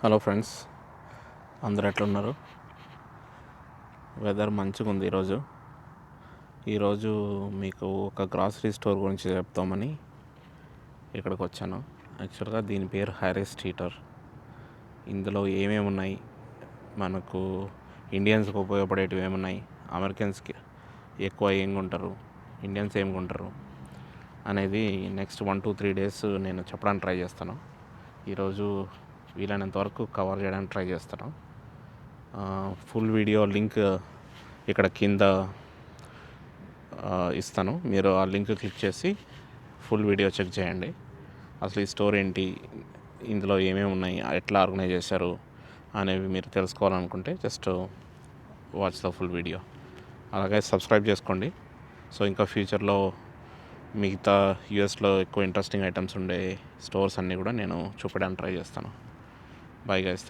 Hello friends, అందరు ఎట్లున్నారు? Weather మంచిగా ఉంది ఈరోజు మీకు ఒక గ్రాసరీ స్టోర్ గురించి చెప్తామని ఇక్కడికి వచ్చాను. యాక్చువల్గా దీని పేరు హ్యారీస్ థియేటర్. ఇందులో ఏమేమి ఉన్నాయి, మనకు ఇండియన్స్కి ఉపయోగపడేటివి ఏమున్నాయి, అమెరికన్స్కి ఎక్కువ ఏం కొంటారు, ఇండియన్స్ ఏం కొంటారు అనేది నెక్స్ట్ 1-3 డేస్ నేను చెప్పడానికి ట్రై చేస్తాను. ఈరోజు వీలైనంత వరకు కవర్ చేయడానికి ట్రై చేస్తాను. ఫుల్ వీడియో లింక్ ఇక్కడ కింద ఇస్తాను. మీరు ఆ లింక్ క్లిక్ చేసి ఫుల్ వీడియో చెక్ చేయండి. అసలు ఈ స్టోర్ ఏంటి, ఇందులో ఏమేమి ఉన్నాయి, ఎట్లా ఆర్గనైజ్ చేశారు అనేవి మీరు తెలుసుకోవాలనుకుంటే just watch the full video. అలాగే సబ్స్క్రైబ్ చేసుకోండి. సో ఇంకా ఫ్యూచర్లో మిగతా యూఎస్లో ఎక్కువ ఇంట్రెస్టింగ్ ఐటమ్స్ ఉండే స్టోర్స్ అన్నీ కూడా నేను చూపడానికి ట్రై చేస్తాను. Bye guys.